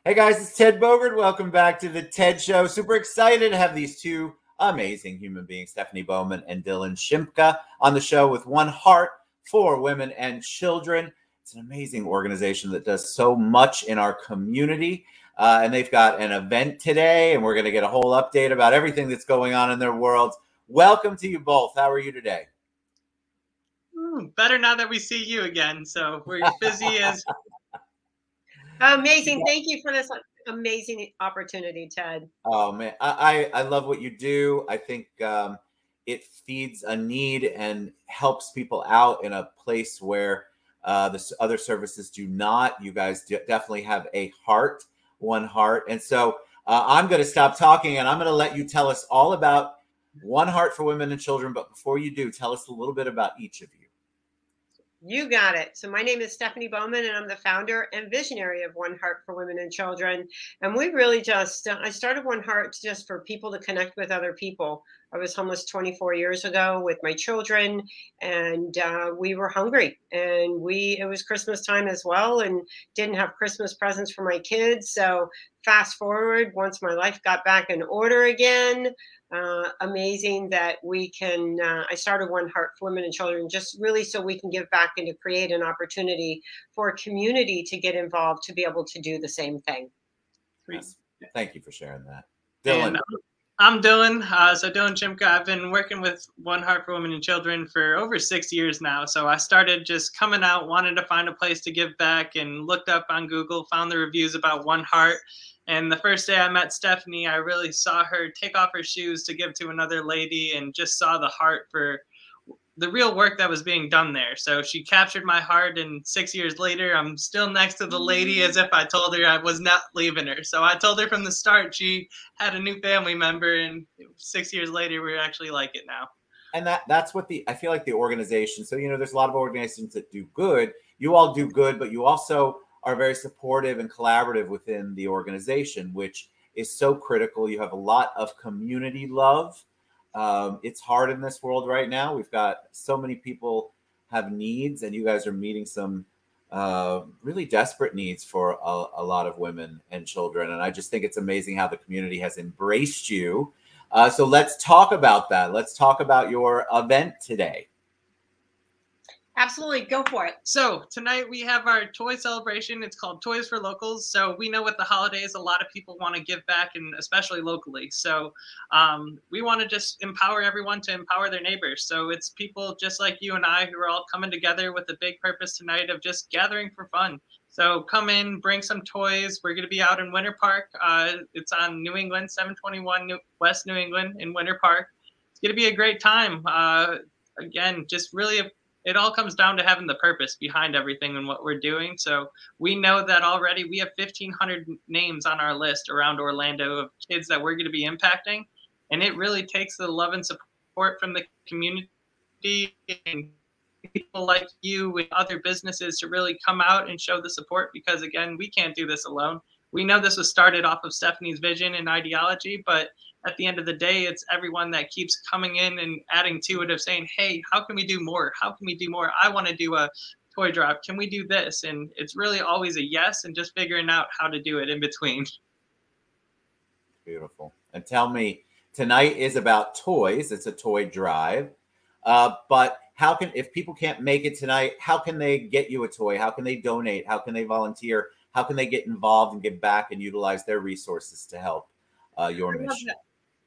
Hey guys, it's Ted Bogert. Welcome back to the Ted Show. Super excited to have these two amazing human beings, Stephanie Bowman and Dylan Schimka, on the show with One Heart for Women and Children. It's an amazing organization that does so much in our community. And they've got an event today, and we're going to get a whole update about everything that's going on in their worlds. Welcome to you both. How are you today? Better now that we see you again. So we're busy as... Amazing. Thank you for this amazing opportunity, Ted. Oh, man. I love what you do. I think it feeds a need and helps people out in a place where the other services do not. You guys definitely have a heart, One Heart. And so I'm going to stop talking, and I'm going to let you tell us all about One Heart for Women and Children. But before you do, tell us a little bit about each of you. You got it. So my name is Stephanie Bowman, and I'm the founder and visionary of One Heart for Women and Children. And we really just, I started One Heart just for people to connect with other people. I was homeless 24 years ago with my children, and we were hungry. And it was Christmas time as well, and didn't have Christmas presents for my kids. So fast forward, once my life got back in order again, amazing that we can, I started One Heart for Women and Children just really so we can give back and to create an opportunity for a community to get involved to be able to do the same thing. Yes. Thank you for sharing that. Dylan. And I'm Dylan. So Dylan Schimka. I've been working with One Heart for Women and Children for over 6 years now. So I started just coming out, wanted to find a place to give back, and looked up on Google, found the reviews about One Heart. And the first day I met Stephanie, I really saw her take off her shoes to give to another lady, and just saw the heart for the real work that was being done there. So she captured my heart, and 6 years later, I'm still next to the lady as if I told her I was not leaving her. So I told her from the start she had a new family member, and 6 years later, we're actually like it now. And that's what I feel like the organization, so, there's a lot of organizations that do good. You all do good, but you also are very supportive and collaborative within the organization, which is so critical. You have a lot of community love. It's hard in this world right now. We've got so many people have needs, and you guys are meeting some really desperate needs for a lot of women and children. And I just think it's amazing how the community has embraced you. So let's talk about that. Let's talk about your event today. Absolutely. Go for it. So tonight we have our toy celebration. It's called Toys for Locals. So we know with the holidays, a lot of people want to give back, and especially locally. So we want to just empower everyone to empower their neighbors. So it's people just like you and I who are all coming together with a big purpose tonight of just gathering for fun. So come in, bring some toys. We're going to be out in Winter Park. It's on New England, 721 West New England in Winter Park. It's going to be a great time. Again, just really it all comes down to having the purpose behind everything and what we're doing. So we know that already we have 1,500 names on our list around Orlando of kids that we're going to be impacting. And it really takes the love and support from the community and people like you and other businesses to really come out and show the support, because, again, we can't do this alone. We know this was started off of Stephanie's vision and ideology, but at the end of the day, it's everyone that keeps coming in and adding to it of saying, hey, how can we do more? How can we do more? I want to do a toy drop. Can we do this? And it's really always a yes, and just figuring out how to do it in between. Beautiful. And tell me, tonight is about toys. It's a toy drive. But if people can't make it tonight, how can they get you a toy? How can they donate? How can they volunteer? How can they get involved and give back and utilize their resources to help your mission?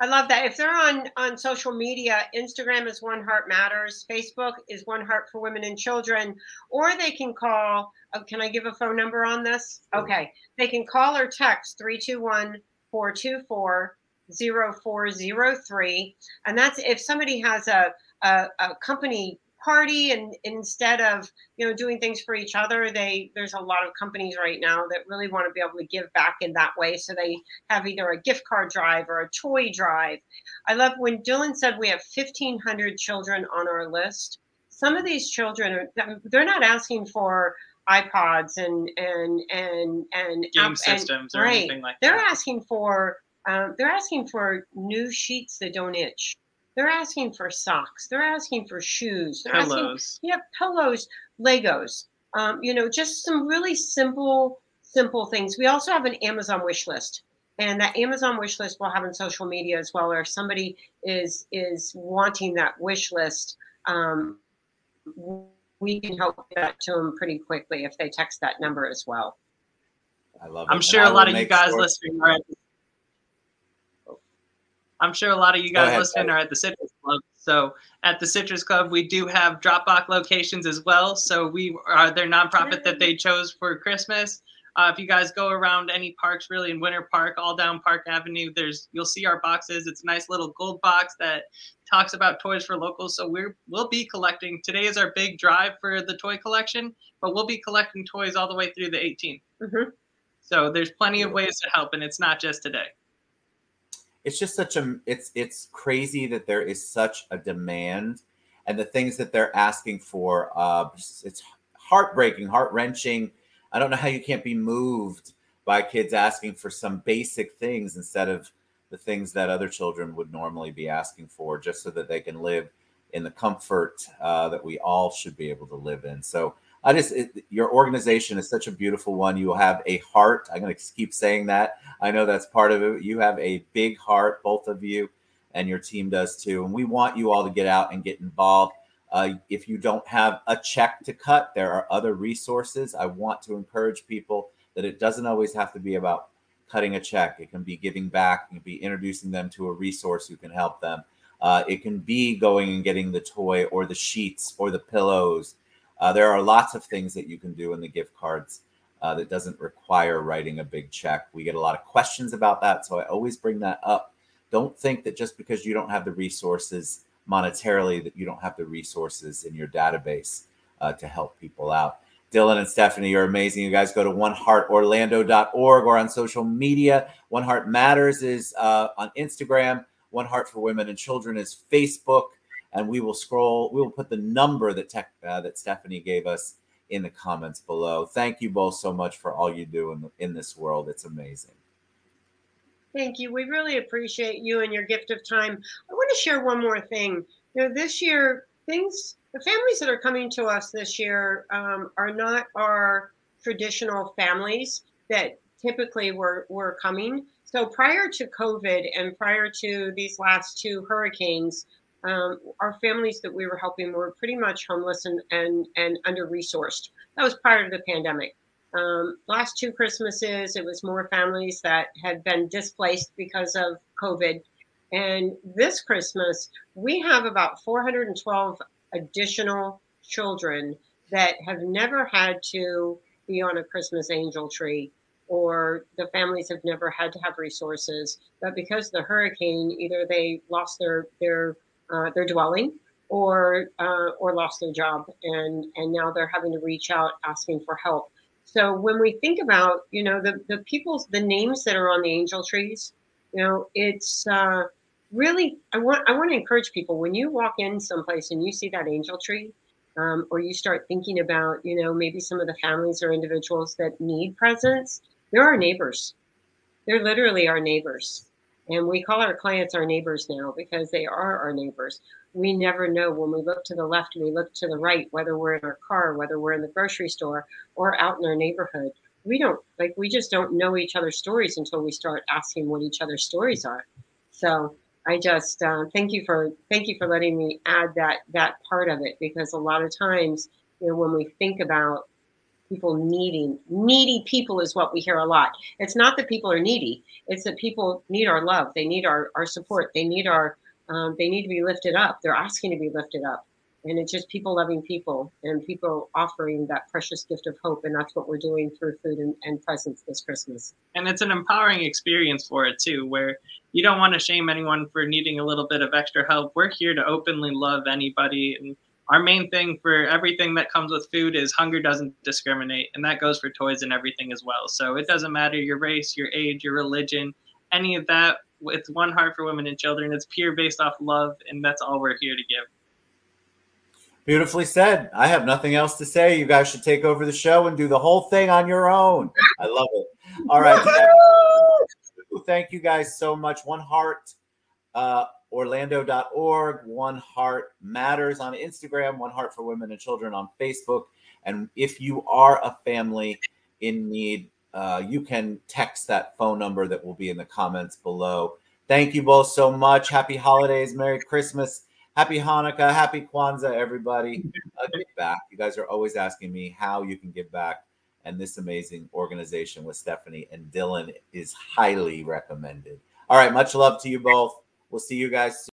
I love that. If they're on social media, Instagram is One Heart Matters. Facebook is One Heart for Women and Children. Or they can call. Can I give a phone number on this? Okay. They can call or text 321-424-0403. And that's if somebody has a company party, and instead of doing things for each other, there's a lot of companies right now that really want to be able to give back in that way, so they have either a gift card drive or a toy drive. I love when Dylan said we have 1,500 children on our list. Some of these children they're not asking for iPods and game systems or anything like that. They're asking for new sheets that don't itch. They're asking for socks. They're asking for shoes. They're pillows. Pillows, Legos. Just some really simple simple things. We also have an Amazon wish list. And that Amazon wish list we'll have on social media as well, or if somebody is wanting that wish list, we can help that to them pretty quickly if they text that number as well. I love it. I'm sure a lot of you guys listening are at the Citrus Club. So at the Citrus Club, we do have drop-off locations as well. So we are their nonprofit that they chose for Christmas. If you guys go around any parks, really in Winter Park, all down Park Avenue, you'll see our boxes. It's a nice little gold box that talks about Toys for Locals. So we'll be collecting. Today is our big drive for the toy collection, but we'll be collecting toys all the way through the 18th. Mm-hmm. So there's plenty of ways to help, and it's not just today. It's just it's crazy that there is such a demand, and the things that they're asking for, it's heartbreaking, heart-wrenching. I don't know how you can't be moved by kids asking for some basic things instead of the things that other children would normally be asking for, just so that they can live in the comfort that we all should be able to live in. So your organization is such a beautiful one. You have a heart. I'm going to keep saying that. I know that's part of it. You have a big heart, both of you, and your team does too. And we want you all to get out and get involved. If you don't have a check to cut, there are other resources. I want to encourage people that it doesn't always have to be about cutting a check. It can be giving back. It can be introducing them to a resource who can help them. It can be going and getting the toy or the sheets or the pillows. There are lots of things that you can do in the gift cards that doesn't require writing a big check. We get a lot of questions about that, so I always bring that up. Don't think that just because you don't have the resources monetarily that you don't have the resources in your database to help people out. Dylan and Stephanie, you're amazing. You guys go to oneheartorlando.org or on social media. One Heart Matters is on Instagram. One Heart for Women and Children is Facebook. And we will put the number that Stephanie gave us in the comments below. Thank you both so much for all you do in this world. It's amazing. Thank you. We really appreciate you and your gift of time. I want to share one more thing. This year, the families that are coming to us this year are not our traditional families that typically were coming. So prior to COVID and prior to these last two hurricanes, our families that we were helping were pretty much homeless and under-resourced. That was prior to the pandemic. Last two Christmases, it was more families that had been displaced because of COVID. And this Christmas, we have about 412 additional children that have never had to be on a Christmas angel tree, or the families have never had to have resources. But because of the hurricane, either they lost their dwelling or lost their job, and now they're having to reach out asking for help. So when we think about, the names that are on the angel trees, it's really, I want to encourage people, when you walk in someplace and you see that angel tree, or you start thinking about, maybe some of the families or individuals that need presents, they're our neighbors. They're literally our neighbors. And we call our clients our neighbors now because they are our neighbors. We never know when we look to the left and we look to the right, whether we're in our car, whether we're in the grocery store or out in our neighborhood. We just don't know each other's stories until we start asking what each other's stories are. So I just thank you for letting me add that part of it, because a lot of times, when we think about people needy people is what we hear a lot. It's not that people are needy. It's that people need our love. They need our support. They need they need to be lifted up. They're asking to be lifted up. And it's just people loving people and people offering that precious gift of hope. And that's what we're doing through food and presents this Christmas. And it's an empowering experience for it too, where you don't want to shame anyone for needing a little bit of extra help. We're here to openly love anybody. And our main thing for everything that comes with food is hunger doesn't discriminate. And that goes for toys and everything as well. So it doesn't matter your race, your age, your religion, any of that. It's One Heart for Women and Children. It's pure based off love. And that's all we're here to give. Beautifully said. I have nothing else to say. You guys should take over the show and do the whole thing on your own. I love it. All right. Thank you guys so much. One Heart. Orlando.org, One Heart Matters on Instagram, One Heart for Women and Children on Facebook. And if you are a family in need, you can text that phone number that will be in the comments below. Thank you both so much. Happy holidays, Merry Christmas, Happy Hanukkah, Happy Kwanzaa, everybody. Give back. You guys are always asking me how you can give back, and this amazing organization with Stephanie and Dylan is highly recommended. All right, much love to you both. We'll see you guys soon.